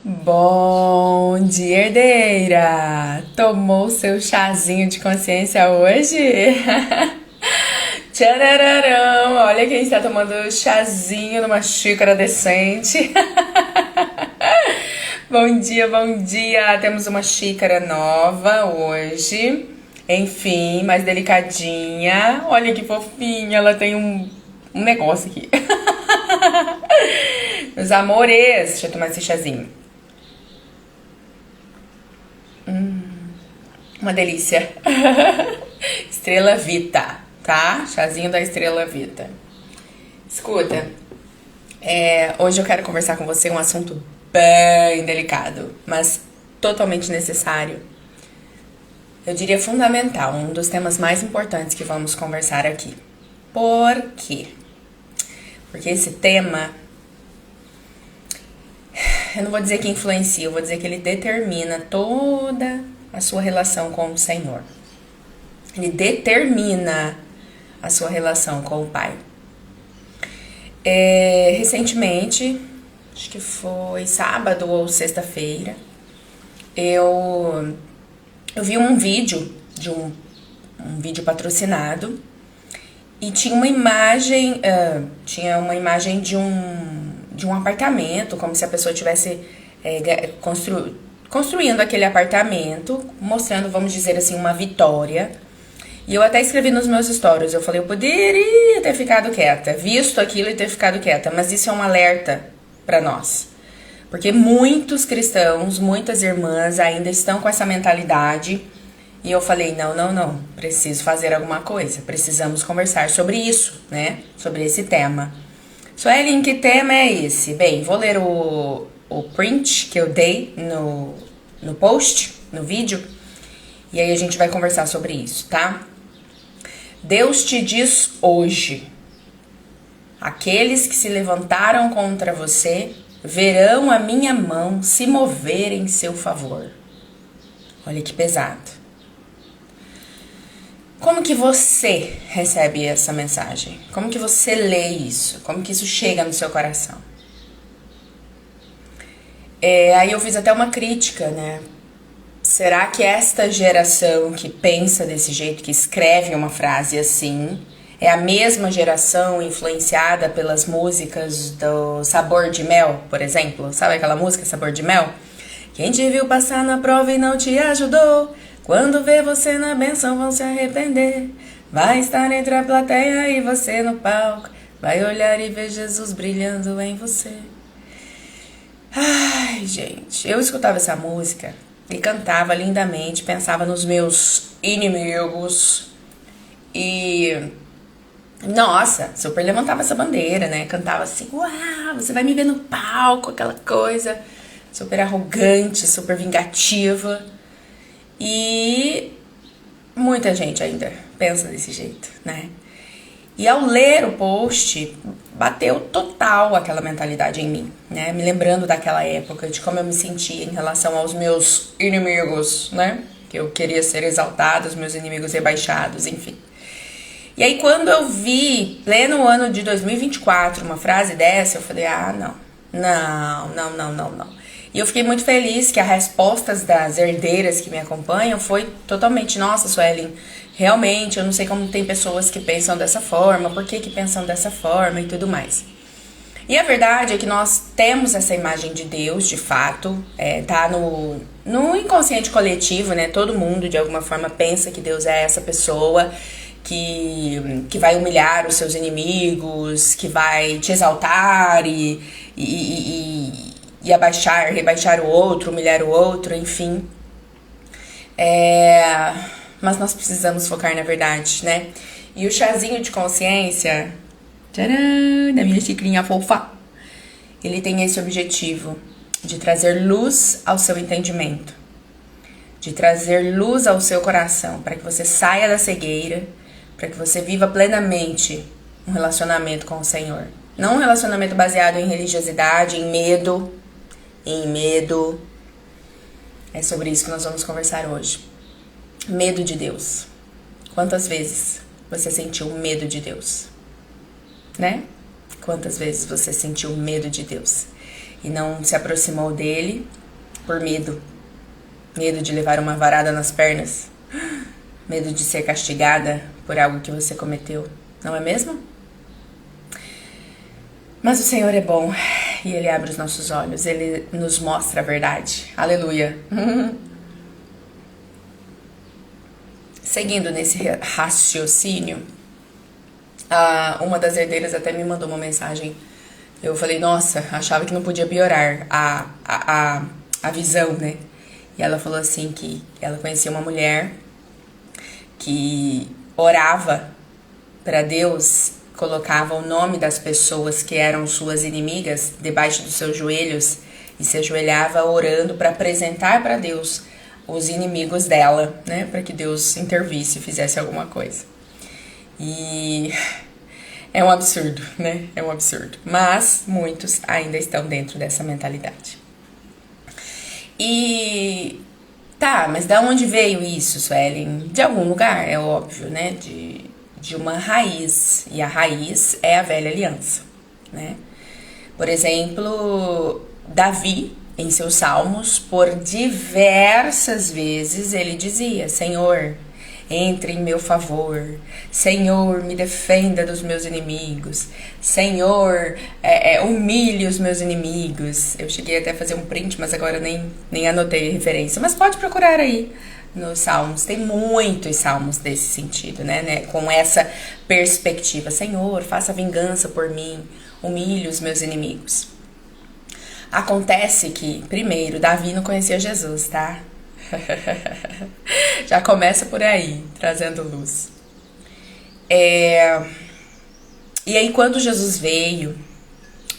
Bom dia, herdeira! Tomou seu chazinho de consciência hoje? Tcharararão! Olha quem está tomando chazinho numa xícara decente. Bom dia, bom dia! Temos uma xícara nova hoje. Enfim, mais delicadinha. Olha que fofinha, ela tem um negócio aqui. Meus amores, deixa eu tomar esse chazinho. Uma delícia. Estrela Vita, tá? Chazinho da Estrela Vita. Escuta, hoje eu quero conversar com você um assunto bem delicado, mas totalmente necessário. Eu diria fundamental, um dos temas mais importantes que vamos conversar aqui. Por quê? Porque esse tema, eu não vou dizer que influencia, eu vou dizer que ele determina toda a sua relação com o Senhor. Ele determina a sua relação com o Pai. Recentemente, acho que foi sábado ou sexta-feira, eu vi um vídeo de um vídeo patrocinado e tinha uma imagem, de um apartamento, como se a pessoa tivesse construindo aquele apartamento, mostrando, vamos dizer assim, uma vitória. E eu até escrevi nos meus stories, eu falei, eu poderia ter ficado quieta, visto aquilo e ter ficado quieta, mas isso é um alerta para nós. Porque muitos cristãos, muitas irmãs ainda estão com essa mentalidade. E eu falei, não, preciso fazer alguma coisa, precisamos conversar sobre isso, né? Sobre esse tema. Suelen, que tema é esse? Bem, vou ler o print que eu dei no post, no vídeo, e aí a gente vai conversar sobre isso, tá? Deus te diz hoje, aqueles que se levantaram contra você verão a minha mão se mover em seu favor. Olha que pesado. Como que você recebe essa mensagem? Como que você lê isso? Como que isso chega no seu coração? Aí eu fiz até uma crítica, né? Será que esta geração que pensa desse jeito, que escreve uma frase assim, é a mesma geração influenciada pelas músicas do Sabor de Mel, por exemplo? Sabe aquela música Sabor de Mel? Quem te viu passar na prova e não te ajudou, quando vê você na benção vão se arrepender. Vai estar entre a plateia e você no palco, vai olhar e ver Jesus brilhando em você. Ai, gente, eu escutava essa música e cantava lindamente, pensava nos meus inimigos e, nossa, super levantava essa bandeira, né? Cantava assim, uau, você vai me ver no palco, aquela coisa super arrogante, super vingativa. E muita gente ainda pensa desse jeito, né? E ao ler o post, bateu total aquela mentalidade em mim, né? Me lembrando daquela época, de como eu me sentia em relação aos meus inimigos, né? Que eu queria ser exaltado, os meus inimigos rebaixados, enfim. E aí quando eu vi, pleno ano de 2024, uma frase dessa, eu falei, não. E eu fiquei muito feliz que as respostas das herdeiras que me acompanham foi totalmente, nossa, Suelen, realmente, eu não sei como tem pessoas que pensam dessa forma, por que pensam dessa forma e tudo mais. E a verdade é que nós temos essa imagem de Deus, de fato, tá no inconsciente coletivo, né? Todo mundo, de alguma forma, pensa que Deus é essa pessoa que vai humilhar os seus inimigos, que vai te exaltar e rebaixar o outro, humilhar o outro, enfim. Mas nós precisamos focar na verdade, né? E o chazinho de consciência, tcharam, da minha xicrinha fofa, ele tem esse objetivo de trazer luz ao seu entendimento, de trazer luz ao seu coração, para que você saia da cegueira, para que você viva plenamente um relacionamento com o Senhor. Não um relacionamento baseado em religiosidade, em medo. É sobre isso que nós vamos conversar hoje. Medo de Deus. Quantas vezes você sentiu medo de Deus? Né? Quantas vezes você sentiu medo de Deus? e não se aproximou dele por medo. Medo de levar uma varada nas pernas. Medo de ser castigada por algo que você cometeu. Não é mesmo? Mas o Senhor é bom e Ele abre os nossos olhos. Ele nos mostra a verdade. Aleluia. Seguindo nesse raciocínio, uma das herdeiras até me mandou uma mensagem. Eu falei, nossa, achava que não podia piorar a visão, né? E ela falou assim que ela conhecia uma mulher que orava para Deus, colocava o nome das pessoas que eram suas inimigas debaixo dos seus joelhos e se ajoelhava orando para apresentar para Deus os inimigos dela, né? Para que Deus intervisse e fizesse alguma coisa. E é um absurdo, né? É um absurdo. Mas muitos ainda estão dentro dessa mentalidade. E tá, mas da onde veio isso, Suelen? De algum lugar, é óbvio, né? De uma raiz. E a raiz é a velha aliança, né? Por exemplo, Davi, em seus salmos, por diversas vezes, ele dizia: Senhor, entre em meu favor. Ansenhor, me defenda dos meus inimigos. Senhor, humilhe os meus inimigos. Eu cheguei até a fazer um print, mas agora nem anotei a referência. Mas pode procurar aí nos salmos. Tem muitos salmos desse sentido, né? Com essa perspectiva. Senhor, faça vingança por mim. Humilhe os meus inimigos. Acontece que, primeiro, Davi não conhecia Jesus, tá? Já começa por aí, trazendo luz. E aí, quando Jesus veio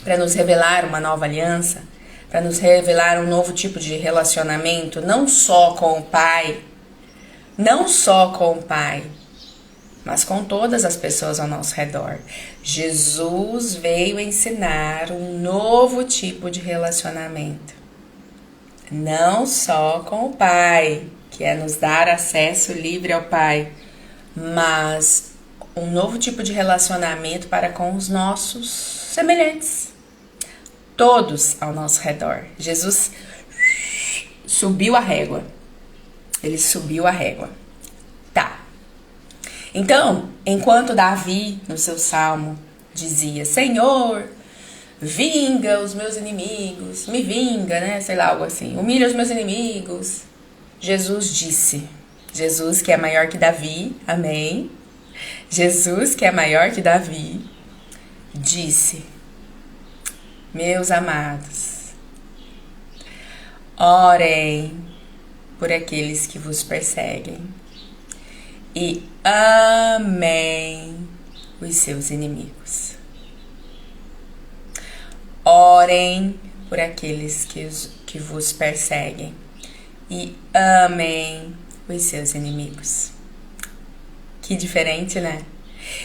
para nos revelar uma nova aliança, para nos revelar um novo tipo de relacionamento, não só com o Pai, mas com todas as pessoas ao nosso redor. Jesus veio ensinar um novo tipo de relacionamento. Não só com o Pai, que é nos dar acesso livre ao Pai, mas um novo tipo de relacionamento para com os nossos semelhantes. Todos ao nosso redor. Jesus subiu a régua. Ele subiu a régua. Tá. Então, enquanto Davi, no seu salmo, dizia: Senhor, vinga os meus inimigos, me vinga, né? Sei lá, algo assim. Humilha os meus inimigos. Jesus disse. Jesus, que é maior que Davi, amém? Jesus, que é maior que Davi, disse: Meus amados, orem por aqueles que vos perseguem e amem os seus inimigos. Orem por aqueles que vos perseguem e amem os seus inimigos. Que diferente, né?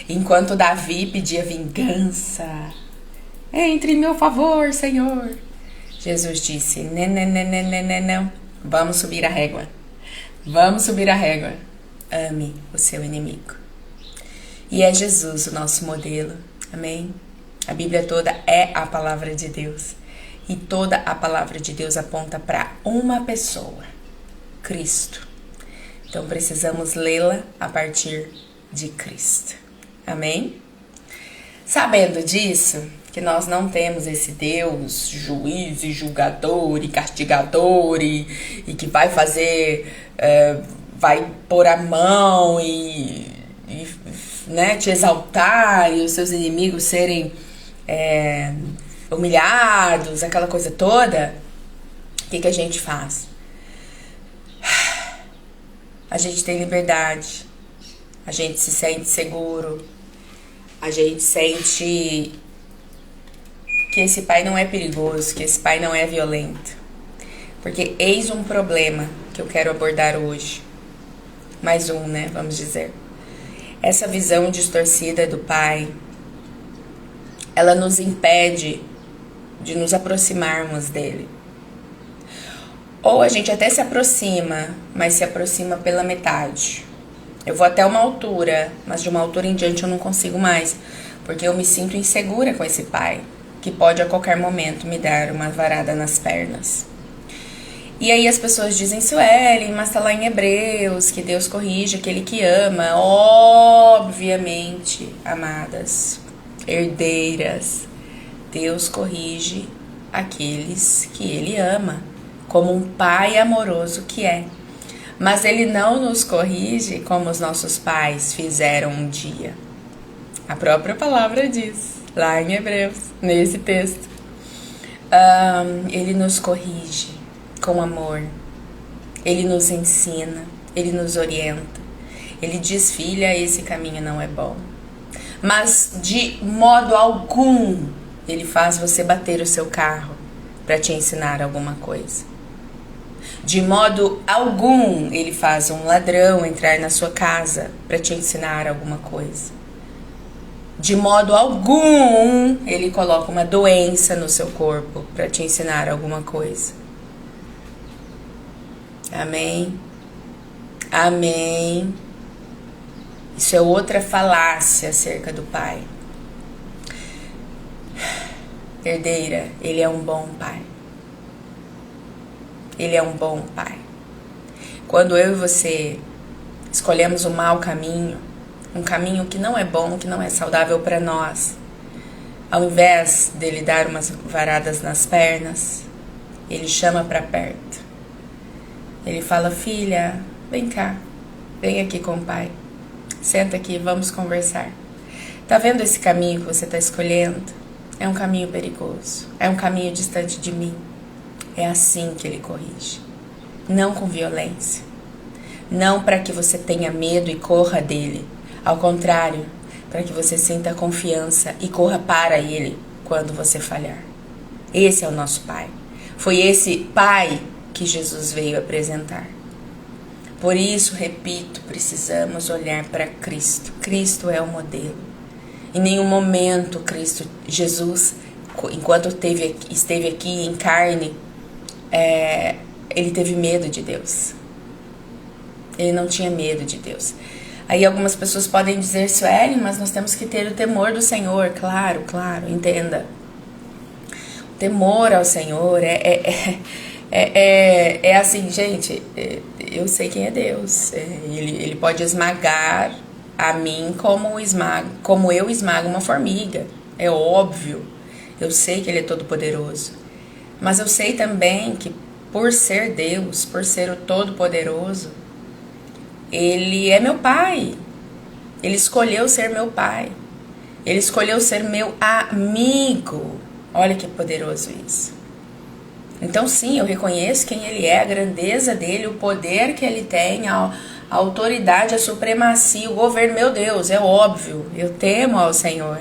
Enquanto Davi pedia vingança, entre em meu favor, Senhor, Jesus disse: não, vamos subir a régua. Vamos subir a régua. Ame o seu inimigo. E é Jesus o nosso modelo, amém? A Bíblia toda é a palavra de Deus. E toda a palavra de Deus aponta para uma pessoa, Cristo. Então precisamos lê-la a partir de Cristo. Amém? Sabendo disso, que nós não temos esse Deus juiz e julgador e castigador e que vai fazer, vai pôr a mão e né, te exaltar e os seus inimigos serem humilhados, aquela coisa toda. O que a gente faz? A gente tem liberdade, a gente se sente seguro, a gente sente que esse pai não é perigoso, que esse pai não é violento. Porque eis um problema que eu quero abordar hoje. Mais um, né? Vamos dizer. Essa visão distorcida do pai, ela nos impede de nos aproximarmos dele. Ou a gente até se aproxima, mas se aproxima pela metade. Eu vou até uma altura, mas de uma altura em diante eu não consigo mais, porque eu me sinto insegura com esse pai. que pode a qualquer momento me dar uma varada nas pernas. E aí as pessoas dizem, Suelen, mas tá lá em Hebreus, que Deus corrige aquele que ama. Obviamente, amadas, herdeiras, Deus corrige aqueles que Ele ama, como um pai amoroso que é. Mas Ele não nos corrige como os nossos pais fizeram um dia. A própria palavra diz, lá em Hebreus, nesse texto. Ele nos corrige com amor. Ele nos ensina, Ele nos orienta. Ele diz, filha, esse caminho não é bom. Mas de modo algum Ele faz você bater o seu carro para te ensinar alguma coisa. De modo algum Ele faz um ladrão entrar na sua casa para te ensinar alguma coisa. De modo algum Ele coloca uma doença no seu corpo para te ensinar alguma coisa. Amém? Amém. Isso é outra falácia acerca do Pai. Herdeira, Ele é um bom Pai. Ele é um bom Pai. Quando eu e você escolhemos o mau caminho, um caminho que não é bom, que não é saudável para nós, ao invés dele dar umas varadas nas pernas, Ele chama para perto. Ele fala, filha, vem cá, vem aqui com o pai, senta aqui, vamos conversar. Tá vendo esse caminho que você tá escolhendo? É um caminho perigoso, é um caminho distante de mim. É assim que Ele corrige, não com violência, não para que você tenha medo e corra dele, ao contrário, para que você sinta confiança e corra para Ele quando você falhar. Esse é o nosso Pai, foi esse Pai que Jesus veio apresentar. Por isso, repito, precisamos olhar para Cristo. Cristo é o modelo. Em nenhum momento Jesus, enquanto esteve aqui em carne, Ele teve medo de Deus. Ele não tinha medo de Deus. Aí algumas pessoas podem dizer, Suelen, mas nós temos que ter o temor do Senhor. Claro, entenda. O temor ao Senhor é assim, gente, eu sei quem é Deus. Ele pode esmagar a mim como eu esmago uma formiga. É óbvio. Eu sei que Ele é todo-poderoso. Mas eu sei também que por ser Deus, por ser o todo-poderoso, Ele é meu Pai. Ele escolheu ser meu Pai. Ele escolheu ser meu amigo. Olha que poderoso isso. Então sim, eu reconheço quem Ele é, a grandeza dEle, o poder que Ele tem, a autoridade, a supremacia, o governo. Meu Deus, é óbvio, eu temo ao Senhor.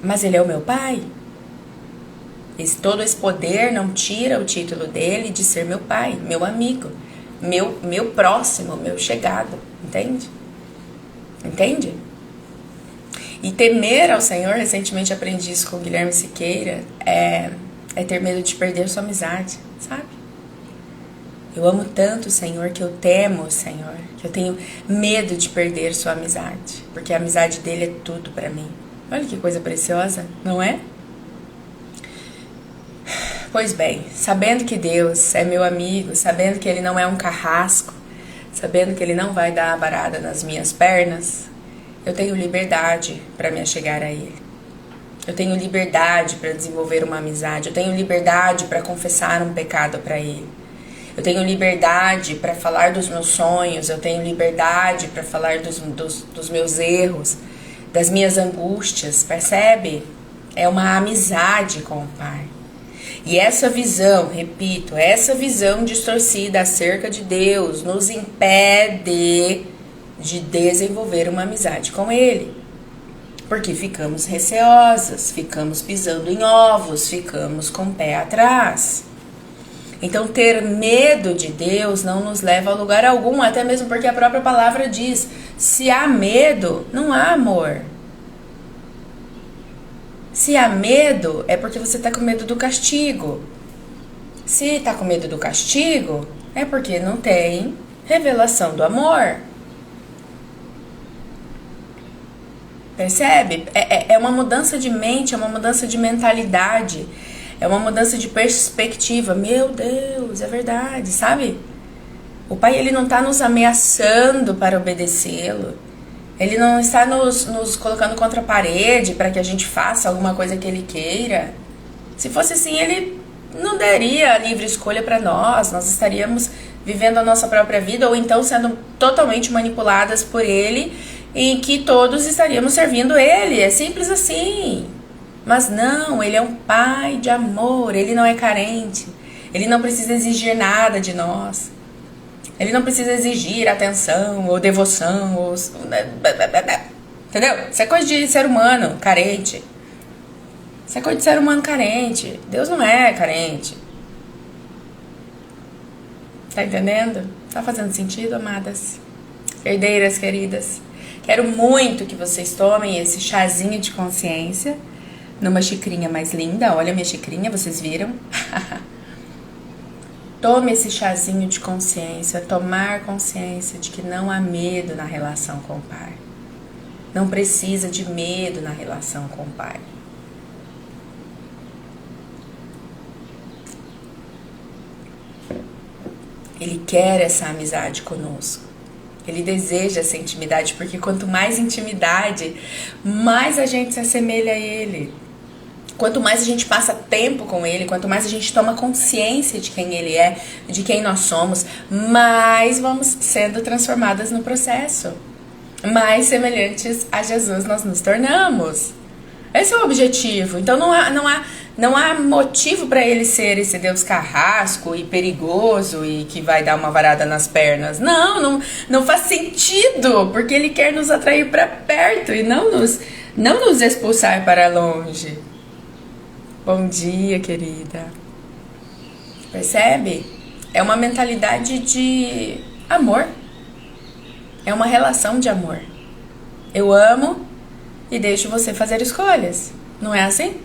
Mas Ele é o meu Pai. Todo esse poder não tira o título dEle de ser meu Pai, meu amigo, meu próximo, meu chegado, entende? Entende? E temer ao Senhor, recentemente aprendi isso com o Guilherme Siqueira, é ter medo de perder sua amizade, sabe? Eu amo tanto o Senhor que eu temo o Senhor, que eu tenho medo de perder sua amizade, porque a amizade dele é tudo pra mim. Olha que coisa preciosa, não é? Pois bem, sabendo que Deus é meu amigo, sabendo que Ele não é um carrasco, sabendo que Ele não vai dar a varada nas minhas pernas, eu tenho liberdade para me achegar a Ele. Eu tenho liberdade para desenvolver uma amizade. Eu tenho liberdade para confessar um pecado para Ele. Eu tenho liberdade para falar dos meus sonhos. Eu tenho liberdade para falar dos meus erros, das minhas angústias. Percebe? É uma amizade com o Pai. E essa visão, repito, essa visão distorcida acerca de Deus nos impede de desenvolver uma amizade com Ele. Porque ficamos receosas, ficamos pisando em ovos, ficamos com o pé atrás. Então, ter medo de Deus não nos leva a lugar algum, até mesmo porque a própria palavra diz, se há medo, não há amor. Se há medo, é porque você está com medo do castigo. Se está com medo do castigo, é porque não tem revelação do amor. Percebe? É uma mudança de mente, é uma mudança de mentalidade, é uma mudança de perspectiva. Meu Deus, é verdade, sabe? O Pai, ele não está nos ameaçando para obedecê-lo. Ele não está nos colocando contra a parede para que a gente faça alguma coisa que ele queira. Se fosse assim, ele não daria a livre escolha para nós. Nós estaríamos vivendo a nossa própria vida ou então sendo totalmente manipuladas por ele, em que todos estaríamos servindo ele. É simples assim. Mas não, ele é um pai de amor, ele não é carente. Ele não precisa exigir nada de nós. Ele não precisa exigir atenção ou devoção. Ou... Entendeu? Isso é coisa de ser humano carente. Isso é coisa de ser humano carente. Deus não é carente. Tá entendendo? Tá fazendo sentido, amadas? Herdeiras queridas. Quero muito que vocês tomem esse chazinho de consciência numa xicrinha mais linda. Olha a minha xicrinha, vocês viram? Tome esse chazinho de consciência, tomar consciência de que não há medo na relação com o Pai. Não precisa de medo na relação com o Pai. Ele quer essa amizade conosco. Ele deseja essa intimidade, porque quanto mais intimidade, mais a gente se assemelha a Ele. Quanto mais a gente passa tempo com Ele, quanto mais a gente toma consciência de quem Ele é, de quem nós somos, mais vamos sendo transformadas no processo. Mais semelhantes a Jesus nós nos tornamos. Esse é o objetivo. Então não há motivo para Ele ser esse Deus carrasco e perigoso e que vai dar uma varada nas pernas. Não faz sentido, porque Ele quer nos atrair para perto e não nos expulsar para longe. Bom dia, querida. Percebe? É uma mentalidade de amor. É uma relação de amor. Eu amo e deixo você fazer escolhas. Não é assim?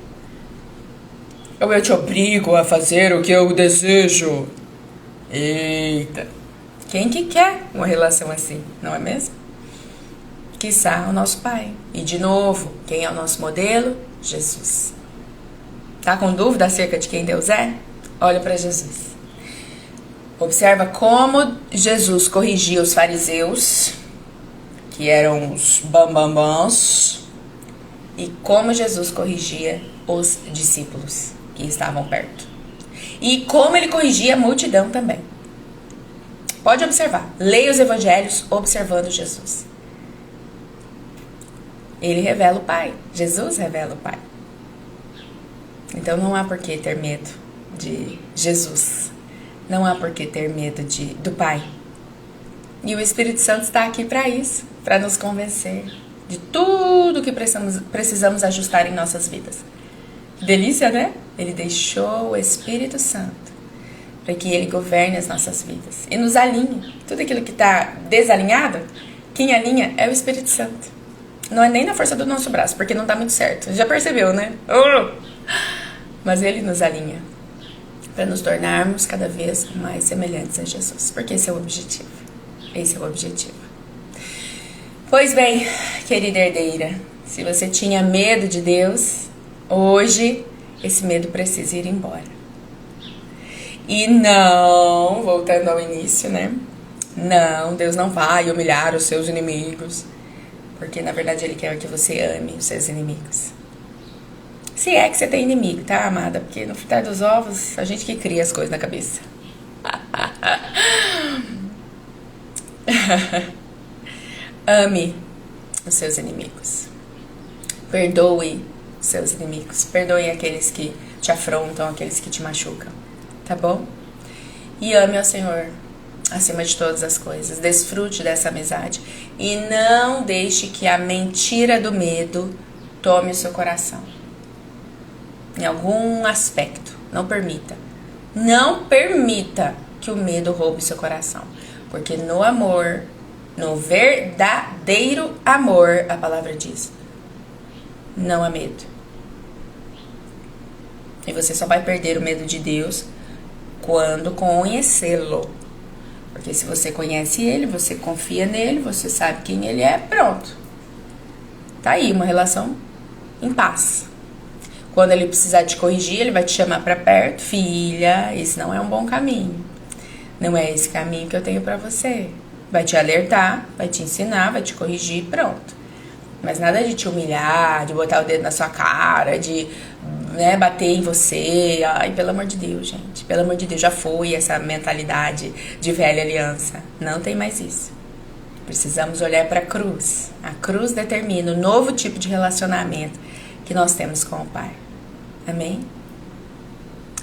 Ou eu te obrigo a fazer o que eu desejo? Eita. Quem que quer uma relação assim, não é mesmo? Quiçá o nosso Pai. E de novo, quem é o nosso modelo? Jesus. Tá com dúvida acerca de quem Deus é? Olha para Jesus. Observa como Jesus corrigia os fariseus, que eram os bambambãs, e como Jesus corrigia os discípulos que estavam perto. E como ele corrigia a multidão também. Pode observar. Leia os evangelhos observando Jesus. Ele revela o Pai. Jesus revela o Pai. Então não há por que ter medo de Jesus. Não há por que ter medo do Pai. E o Espírito Santo está aqui para isso, para nos convencer de tudo que precisamos ajustar em nossas vidas. Que delícia, né? Ele deixou o Espírito Santo para que ele governe as nossas vidas e nos alinhe. Tudo aquilo que está desalinhado, quem alinha é o Espírito Santo. Não é nem na força do nosso braço, porque não dá muito certo. Já percebeu, né? Mas ele nos alinha para nos tornarmos cada vez mais semelhantes a Jesus, porque esse é o objetivo. Esse é o objetivo. Pois bem, querida herdeira, se você tinha medo de Deus, hoje esse medo precisa ir embora. E não, voltando ao início, né? Não, Deus não vai humilhar os seus inimigos, porque na verdade Ele quer que você ame os seus inimigos. Se é que você tem inimigo, tá, amada? Porque no fritar dos ovos, a gente que cria as coisas na cabeça. Ame os seus inimigos. Perdoe os seus inimigos. Perdoe aqueles que te afrontam, aqueles que te machucam. Tá bom? E ame ao Senhor acima de todas as coisas. Desfrute dessa amizade. E não deixe que a mentira do medo tome o seu coração. Em algum aspecto. Não permita. Não permita que o medo roube seu coração. Porque no amor, no verdadeiro amor, a palavra diz, não há medo. E você só vai perder o medo de Deus quando conhecê-lo. Porque se você conhece Ele, você confia nele, você sabe quem Ele é, pronto. Tá aí, uma relação em paz. Quando ele precisar te corrigir, ele vai te chamar pra perto. Filha, esse não é um bom caminho. Não é esse caminho que eu tenho pra você. Vai te alertar, vai te ensinar, vai te corrigir, pronto. Mas nada de te humilhar, de botar o dedo na sua cara, de bater em você. Ai, pelo amor de Deus, gente. Pelo amor de Deus, já foi essa mentalidade de velha aliança. Não tem mais isso. Precisamos olhar para a cruz. A cruz determina o novo tipo de relacionamento que nós temos com o Pai. Amém?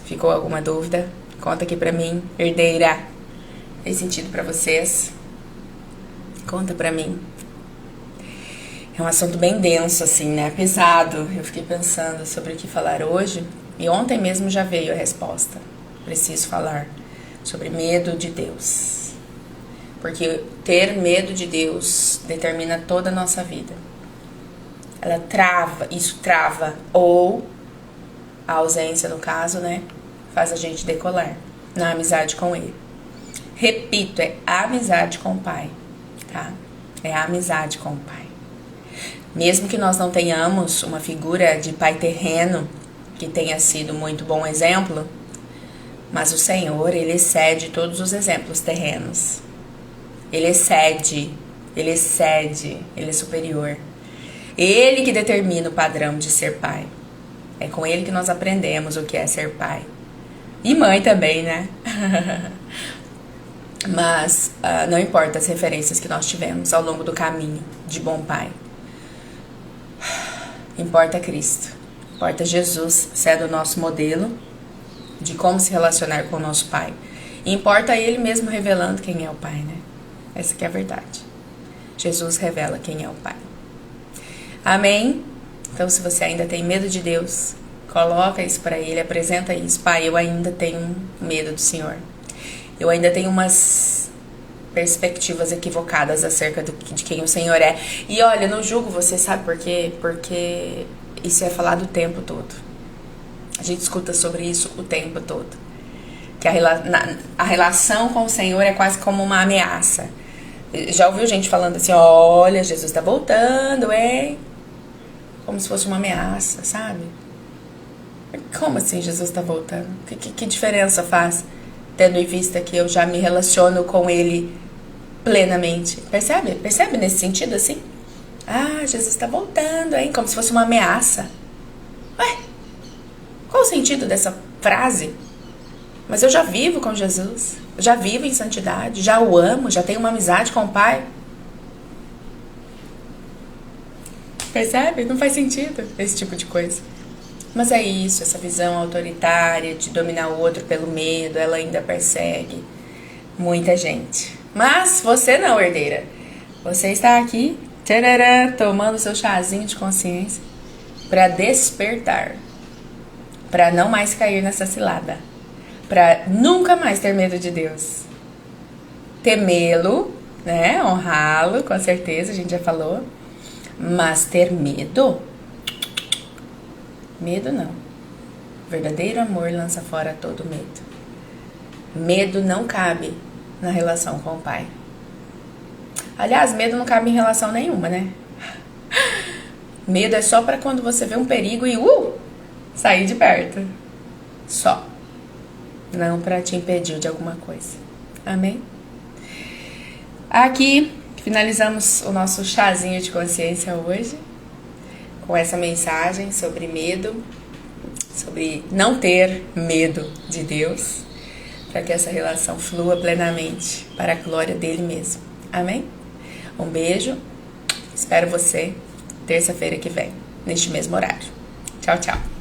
Ficou alguma dúvida? Conta aqui pra mim, herdeira. Fez sentido pra vocês? Conta pra mim. É um assunto bem denso, assim, né? Pesado. Eu fiquei pensando sobre o que falar hoje. E ontem mesmo já veio a resposta. Preciso falar sobre medo de Deus. Porque ter medo de Deus determina toda a nossa vida. Ela trava, isso trava. Ou a ausência, no caso, né? Faz a gente decolar na amizade com Ele. Repito, é a amizade com o Pai, tá? É a amizade com o Pai. Mesmo que nós não tenhamos uma figura de pai terreno que tenha sido muito bom exemplo, mas o Senhor, Ele excede todos os exemplos terrenos. Ele excede, Ele é superior. Ele que determina o padrão de ser pai. É com Ele que nós aprendemos o que é ser pai. E mãe também, né? Mas não importa as referências que nós tivemos ao longo do caminho de bom pai. Importa Cristo. Importa Jesus sendo o nosso modelo de como se relacionar com o nosso Pai. E importa Ele mesmo revelando quem é o Pai, né? Essa que é a verdade. Jesus revela quem é o Pai. Amém? Então, se você ainda tem medo de Deus, coloca isso para Ele, apresenta isso. Pai, eu ainda tenho medo do Senhor. Eu ainda tenho umas perspectivas equivocadas acerca de quem o Senhor é. E olha, eu não julgo você, sabe por quê? Porque isso é falado o tempo todo. A gente escuta sobre isso o tempo todo. Que a relação com o Senhor é quase como uma ameaça. Já ouviu gente falando assim, olha, Jesus tá voltando, hein? Como se fosse uma ameaça, sabe? Como assim Jesus tá voltando? Que diferença faz? Tendo em vista que eu já me relaciono com Ele plenamente. Percebe? Percebe nesse sentido assim? Ah, Jesus está voltando, hein? Como se fosse uma ameaça. Ué, qual o sentido dessa frase? Mas eu já vivo com Jesus. Eu já vivo em santidade. Já o amo. Já tenho uma amizade com o Pai. Percebe? Não faz sentido esse tipo de coisa. Mas é isso, essa visão autoritária de dominar o outro pelo medo, ela ainda persegue muita gente. Mas você não, herdeira. Você está aqui, tcharará, tomando seu chazinho de consciência para despertar, para não mais cair nessa cilada, para nunca mais ter medo de Deus. Temê-lo, né? Honrá-lo, com certeza, a gente já falou. Mas ter medo? Medo não. Verdadeiro amor lança fora todo medo. Medo não cabe na relação com o Pai. Aliás, medo não cabe em relação nenhuma, né? Medo é só para quando você vê um perigo e sair de perto. Só. Não para te impedir de alguma coisa. Amém? Aqui finalizamos o nosso chazinho de consciência hoje com essa mensagem sobre medo, sobre não ter medo de Deus, para que essa relação flua plenamente para a glória dele mesmo. Amém? Um beijo, espero você terça-feira que vem, neste mesmo horário. Tchau, tchau.